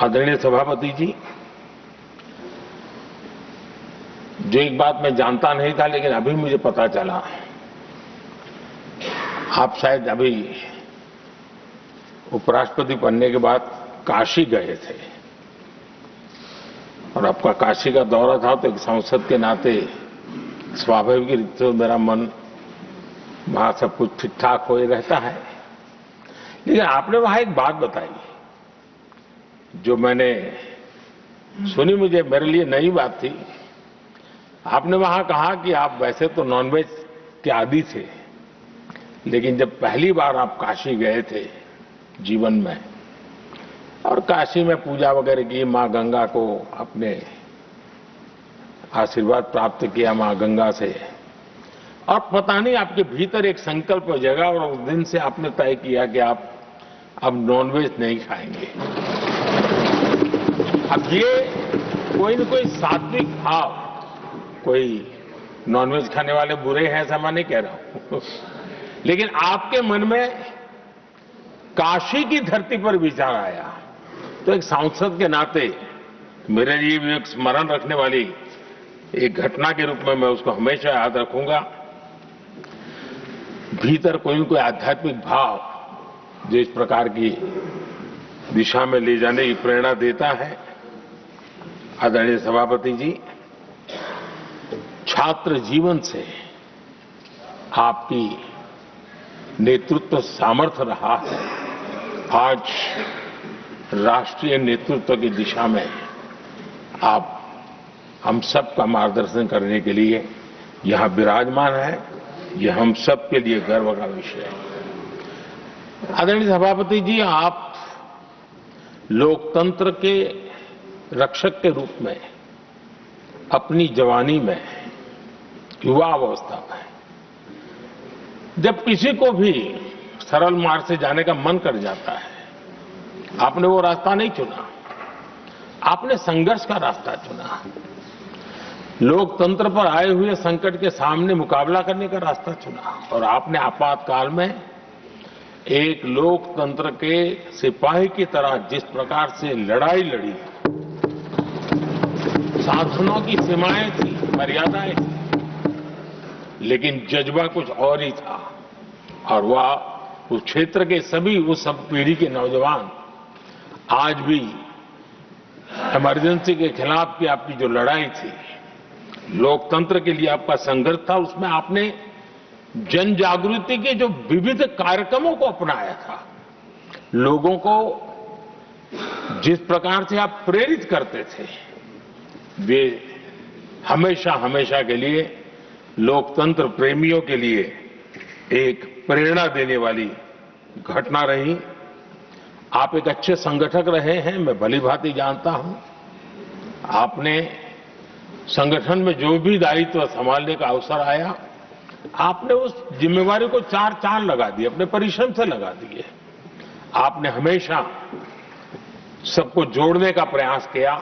आदरणीय सभापति जी, जो एक बात मैं जानता नहीं था लेकिन अभी मुझे पता चला, आप शायद अभी उपराष्ट्रपति बनने के बाद काशी गए थे और आपका काशी का दौरा था, तो एक सांसद के नाते स्वाभाविक रूप से मेरा मन वहां सब कुछ ठीक ठाक हो रहता है। लेकिन आपने वहां एक बात बताई जो मैंने सुनी, मुझे मेरे लिए नई बात थी। आपने वहां कहा कि आप वैसे तो नॉनवेज के आदी थे, लेकिन जब पहली बार आप काशी गए थे जीवन में और काशी में पूजा वगैरह की, मां गंगा को अपने आशीर्वाद प्राप्त किया मां गंगा से, और पता नहीं आपके भीतर एक संकल्प जगा और उस दिन से आपने तय किया कि आप अब नॉनवेज नहीं खाएंगे। अब ये कोई न कोई सात्विक भाव, कोई नॉनवेज खाने वाले बुरे हैं ऐसा मैं नहीं कह रहा हूं, लेकिन आपके मन में काशी की धरती पर विचार आया, तो एक सांसद के नाते मेरे लिए भी एक स्मरण रखने वाली एक घटना के रूप में मैं उसको हमेशा याद रखूंगा। भीतर कोई न कोई आध्यात्मिक भाव जो इस प्रकार की दिशा में ले जाने की प्रेरणा देता है। आदरणीय सभापति जी, छात्र जीवन से आपकी नेतृत्व सामर्थ्य रहा है। आज राष्ट्रीय नेतृत्व की दिशा में आप हम सब का मार्गदर्शन करने के लिए यहां विराजमान है। यह हम सब के लिए गर्व का विषय है। आदरणीय सभापति जी, आप लोकतंत्र के रक्षक के रूप में अपनी जवानी में, युवा अवस्था में, जब किसी को भी सरल मार्ग से जाने का मन कर जाता है, आपने वो रास्ता नहीं चुना, आपने संघर्ष का रास्ता चुना। लोकतंत्र पर आए हुए संकट के सामने मुकाबला करने का रास्ता चुना और आपने आपातकाल में एक लोकतंत्र के सिपाही की तरह जिस प्रकार से लड़ाई लड़ी, साधनों की सीमाएं थी, मर्यादाएं थी, लेकिन जज्बा कुछ और ही था। और वह उस क्षेत्र के सभी, उस सब पीढ़ी के नौजवान आज भी इमरजेंसी के खिलाफ की आपकी जो लड़ाई थी, लोकतंत्र के लिए आपका संघर्ष था, उसमें आपने जन जागृति के जो विविध कार्यक्रमों को अपनाया था। लोगों को जिस प्रकार से आप प्रेरित करते थे, वे हमेशा हमेशा के लिए लोकतंत्र प्रेमियों के लिए एक प्रेरणा देने वाली घटना रही। आप एक अच्छे संगठक रहे हैं, मैं भलीभांति जानता हूं। आपने संगठन में जो भी दायित्व संभालने का अवसर आया, आपने उस जिम्मेवारी को चार चांद लगा दिए, अपने परिश्रम से लगा दिए। आपने हमेशा सबको जोड़ने का प्रयास किया,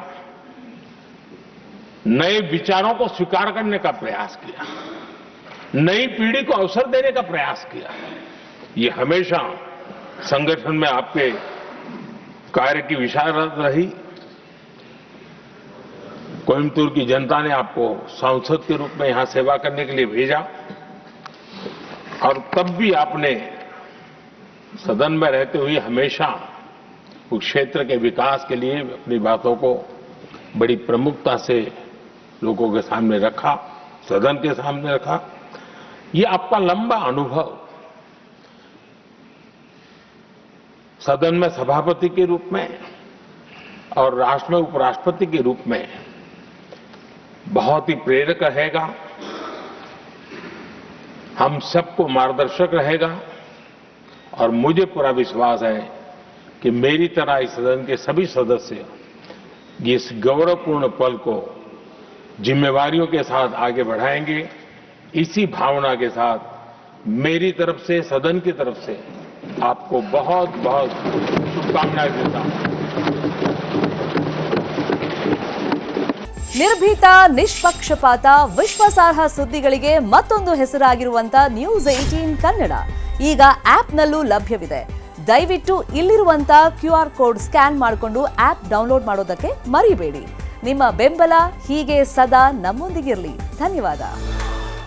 नए विचारों को स्वीकार करने का प्रयास किया, नई पीढ़ी को अवसर देने का प्रयास किया। ये हमेशा संगठन में आपके कार्य की विशारत रही। कोयम्बटूर की जनता ने आपको सांसद के रूप में यहां सेवा करने के लिए भेजा और तब भी आपने सदन में रहते हुए हमेशा उस क्षेत्र के विकास के लिए अपनी बातों को बड़ी प्रमुखता से लोगों के सामने रखा, सदन के सामने रखा। ये आपका लंबा अनुभव सदन में सभापति के रूप में और राष्ट्र में उपराष्ट्रपति के रूप में बहुत ही प्रेरक रहेगा, हम सबको मार्गदर्शक रहेगा। और मुझे पूरा विश्वास है कि मेरी तरह इस सदन के सभी सदस्य इस गौरवपूर्ण पल को जिम्मेवारियों के साथ आगे बढ़ाएंगे। इसी भावना के साथ मेरी तरफ से, सदन की तरफ से आपको बहुत बहुत शुभकामनाएं देता हूं। ನಿರ್ಭೀತ, ನಿಷ್ಪಕ್ಷಪಾತ, ವಿಶ್ವಾಸಾರ್ಹ ಸುದ್ದಿಗಳಿಗೆ ಮತ್ತೊಂದು ಹೆಸರಾಗಿರುವಂತ ನ್ಯೂಸ್ 18 ಕನ್ನಡ ಈಗ ಆಪ್ನಲ್ಲೂ ಲಭ್ಯವಿದೆ. ದಯವಿಟ್ಟು ಇಲ್ಲಿರುವಂತ QR ಕೋಡ್ ಸ್ಕ್ಯಾನ್ ಮಾಡಿಕೊಂಡು ಆಪ್ ಡೌನ್ಲೋಡ್ ಮಾಡೋದಕ್ಕೆ ಮರಿಬೇಡಿ. ನಿಮ್ಮ ಬೆಂಬಲ ಹೀಗೆ ಸದಾ ನಮ್ಮೊಂದಿಗಿರಲಿ. ಧನ್ಯವಾದ.